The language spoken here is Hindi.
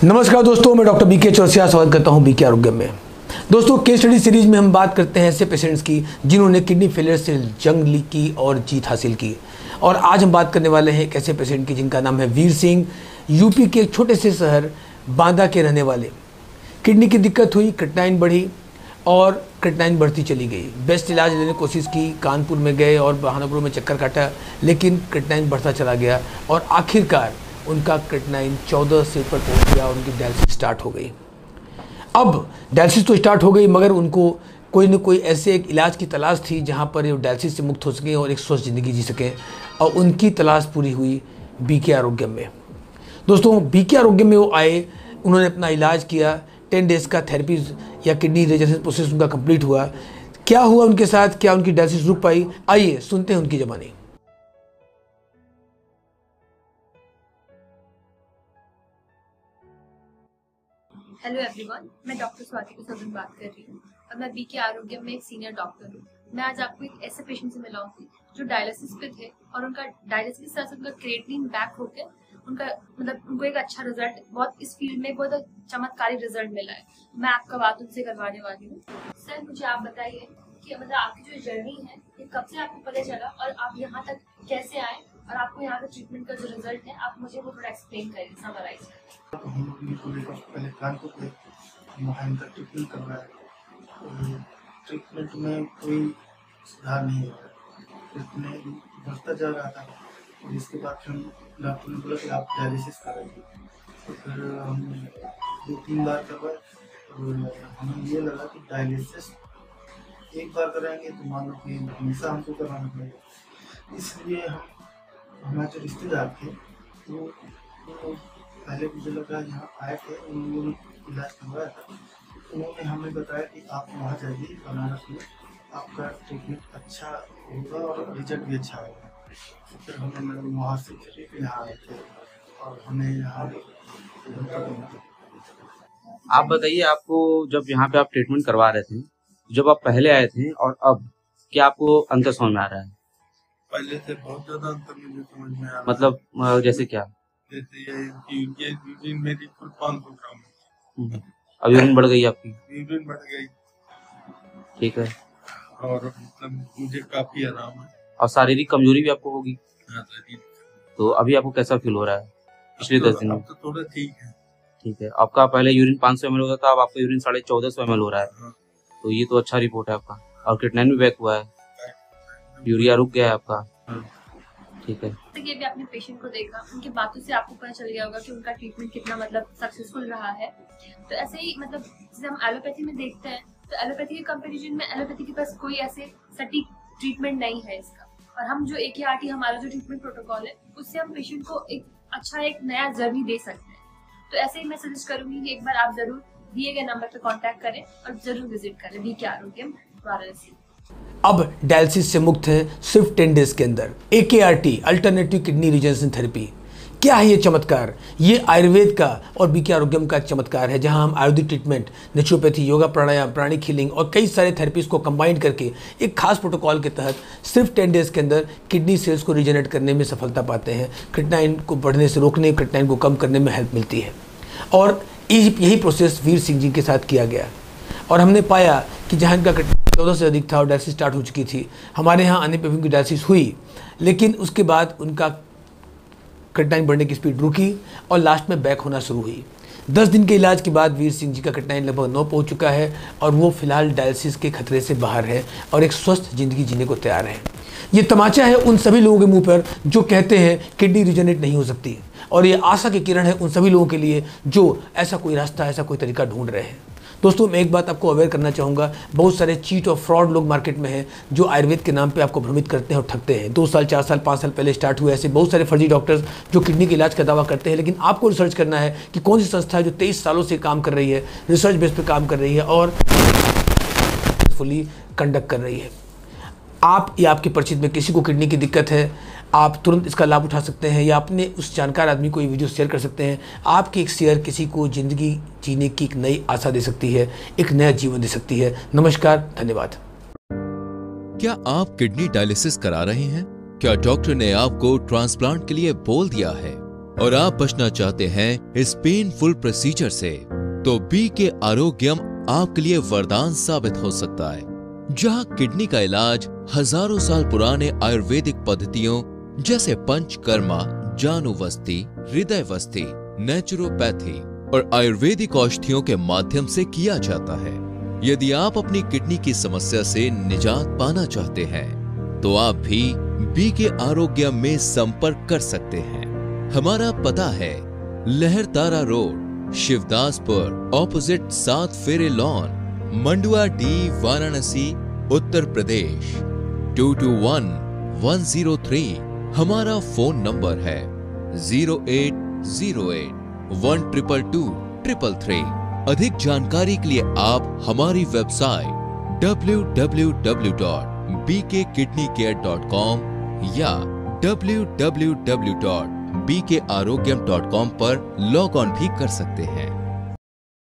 नमस्कार दोस्तों, मैं डॉक्टर बीके चौरसिया स्वागत करता हूं बीके आरोग्य में। दोस्तों, केस स्टडी सीरीज में हम बात करते हैं ऐसे पेशेंट्स की जिन्होंने किडनी फेलियर से जंग ली की और जीत हासिल की। और आज हम बात करने वाले हैं एक ऐसे पेशेंट की जिनका नाम है वीर सिंह। यूपी के एक छोटे से शहर बांदा के रहने वाले। किडनी की दिक्कत हुई, क्रिएटिनिन बढ़ी और क्रिएटिनिन बढ़ती चली गई। बेस्ट इलाज लेने की कोशिश की, कानपुर में गए और बहानापुर में चक्कर काटा, लेकिन क्रिएटिनिन बढ़ता चला गया और आखिरकार उनका क्रिएटिनिन 14 से ऊपर पहुंच गया और उनकी डायलिसिस स्टार्ट हो गई। अब डायलिसिस तो स्टार्ट हो गई, मगर उनको कोई न कोई ऐसे एक इलाज की तलाश थी जहां पर वो डायलिसिस से मुक्त हो सकें और एक स्वस्थ ज़िंदगी जी सकें, और उनकी तलाश पूरी हुई बीके आरोग्य में। दोस्तों, बीके आरोग्य में वो आए, उन्होंने अपना इलाज किया। 10 डेज़ का थेरेपी या किडनी रिजेक्शन प्रोसेस उनका कंप्लीट हुआ। क्या हुआ उनके साथ, क्या उनकी डायलिसिस रुक पाई? आइए सुनते हैं उनकी ज़बानी। हेलो एवरीवन, मैं डॉक्टर स्वाति कुसुम बात कर रही हूँ और मैं बीके आरोग्य में एक सीनियर डॉक्टर हूँ। मैं आज आपको एक ऐसे पेशेंट से मिलाऊंगी जो डायलिसिस पे थे और उनका डायलिसिस के साथ उनका क्रिएटिनिन बैक होकर उनका उनको एक अच्छा रिजल्ट, बहुत इस फील्ड में बहुत चमत्कारी रिजल्ट मिला है। मैं आपका बात उनसे करवाने वाली हूँ। सर, मुझे आप बताइए कि आपकी जो जर्नी है ये कब से आपको पता चला और आप यहाँ तक कैसे आए, और आपको यहाँ का ट्रीटमेंट का जो रिजल्ट है आप मुझे वो थोड़ा एक्सप्लेन करिए, समराइज करिए। तो हम लोग थोड़े वक्त पहले कानपुर पे वहाँ इनका ट्रीटमेंट करवाया। ट्रीटमेंट में कोई सुधार नहीं हुआ, ट्रीटमेंट बढ़ता जा रहा था। और इसके बाद फिर डॉक्टर ने बोला कि आप डायलिसिस कराइए। तो फिर हम 2-3 बार करवाए और हमें ये लगा कि डायलिसिस एक बार कराएंगे तो मान लो कि हमेशा हमको कराना पड़ेगा। इसलिए हमारे जो रिश्तेदार थे वो पहले मुझे लगा यहाँ आए थे, उन्होंने इलाज करवाया था। उन्होंने हमें बताया कि आप वहाँ जाइए बनारस में, आपका ट्रीटमेंट अच्छा होगा और रिजल्ट भी अच्छा होगा। फिर हमने वहाँ से फिर यहाँ आए थे और हमें यहाँ आप बताइए, आपको जब यहाँ पे आप ट्रीटमेंट करवा रहे थे, जब आप पहले आए थे और अब, क्या आपको अंतर समझ में आ रहा है? पहले से बहुत ज्यादा अंतर मुझे समझ में आ रहा है। मतलब जैसे क्या? जैसे ये यूरिन मेरी कुल 500 ग्राम, अब यूरिन बढ़ गई आपकी? यूरिन बढ़ गई, ठीक है। और मतलब मुझे काफी आराम है। और शारीरिक कमजोरी भी आपको होगी? हाँ, तो अभी आपको कैसा फील हो रहा है पिछले 10 दिन में? अब तो थोड़ा ठीक है। ठीक है। आपका पहले यूरिन 500 ml होता था, अब आपका यूरिन 1450 ml हो रहा है। हाँ। तो ये तो अच्छा रिपोर्ट है आपका। और क्रिएटिनिन भी बैक हुआ है, यूरिया रुक गया है आपका। ठीक है। ये भी आपने पेशेंट को देखा, उनकी बातों से आपको पता चल गया होगा कि उनका ट्रीटमेंट कितना सक्सेसफुल रहा है। तो ऐसे ही जैसे हम एलोपैथी में देखते हैं, तो एलोपैथी के कंपैरिजन में एलोपैथी के पास कोई ऐसे सटीक ट्रीटमेंट नहीं है इसका। और हम जो AKRT हमारा जो ट्रीटमेंट प्रोटोकॉल है, उससे हम पेशेंट को एक नया जर्नी दे सकते हैं। तो ऐसे ही मैं सजेस्ट करूंगी कि एक बार आप जरूर दिए गए नंबर पर कांटेक्ट करें और जरूर विजिट करें बीके आरोग्य वाराणसी। अब डायलिसिस से मुक्त है सिर्फ 10 डेज के अंदर। AKRT alternative kidney rejection therapy. क्या है ये चमत्कार? ये आयुर्वेद का और बीके आरोग्यम का चमत्कार है, जहां हम आयुर्वेदिक ट्रीटमेंट, नेचुरोपैथी, योगा, प्राणायाम, प्राणिक हीलिंग और कई सारे थेरेपीज को कंबाइन करके एक खास प्रोटोकॉल के तहत सिर्फ 10 डेज के अंदर किडनी सेल्स को रिजेनरेट करने में सफलता पाते हैं। क्रिएटिनिन को बढ़ने से रोकने, क्रिएटिनिन को कम करने में हेल्प मिलती है। और यही प्रोसेस वीर सिंह जी के साथ किया गया और हमने पाया कि जहाँ इनका 14 से अधिक था और डायलिसिस स्टार्ट हो चुकी थी, हमारे यहाँ आने पर भी उनकी डायलिसिस हुई, लेकिन उसके बाद उनका क्रिएटिनिन बढ़ने की स्पीड रुकी और लास्ट में बैक होना शुरू हुई। 10 दिन के इलाज के बाद वीर सिंह जी का क्रिएटिनिन लगभग 9 पहुँच चुका है और वो फिलहाल डायलिसिस के खतरे से बाहर है और एक स्वस्थ जिंदगी जीने को तैयार है। ये तमाचा है उन सभी लोगों के मुंह पर जो कहते हैं किडनी रिजेनरेट नहीं हो सकती, और ये आशा की किरण है उन सभी लोगों के लिए जो ऐसा कोई रास्ता, ऐसा कोई तरीका ढूंढ रहे हैं। दोस्तों, मैं एक बात आपको अवेयर करना चाहूँगा, बहुत सारे चीट और फ्रॉड लोग मार्केट में हैं जो आयुर्वेद के नाम पे आपको भ्रमित करते हैं और ठगते हैं। 2 साल, 4 साल, 5 साल पहले स्टार्ट हुए ऐसे बहुत सारे फर्जी डॉक्टर्स जो किडनी के इलाज का दावा करते हैं, लेकिन आपको रिसर्च करना है कि कौन सी संस्था है जो 23 सालों से काम कर रही है, रिसर्च बेस पे काम कर रही है और सक्सेसफुली कंडक्ट कर रही है। आप या आपके परिचित में किसी को किडनी की दिक्कत है, आप तुरंत इसका लाभ उठा सकते हैं या अपने उस जानकार आदमी को ये वीडियो शेयर कर सकते हैं। आपकी एक शेयर किसी को ज़िंदगी जीने की एक नई आशा दे सकती है, एक नया जीवन दे सकती है। नमस्कार, धन्यवाद। क्या आप किडनी डायलिसिस करा रहे हैं? क्या डॉक्टर ने आपको ट्रांसप्लांट के लिए बोल दिया है? और आप बचना चाहते हैं इस पेनफुल प्रोसीजर से, तो बीके आरोग्यम आपके लिए वरदान साबित हो सकता है। जहां किडनी का इलाज हजारों साल पुराने आयुर्वेदिक पद्धतियों जैसे पंचकर्मा, जानुवस्ती, हृदयवस्ती, नेचुरोपैथी और आयुर्वेदिक औषधियों के माध्यम से किया जाता है। यदि आप अपनी किडनी की समस्या से निजात पाना चाहते हैं तो आप भी बीके आरोग्यम में संपर्क कर सकते हैं। हमारा पता है लहरतारा रोड, शिवदासपुर, ऑपोजिट 7 फेरे लॉन, मंडुआ डी, वाराणसी, उत्तर प्रदेश 221103। हमारा फोन नंबर है 0808122233। अधिक जानकारी के लिए आप हमारी वेबसाइट www.bkkidneycare.com या www.bkarogyam.com पर लॉग ऑन भी कर सकते हैं।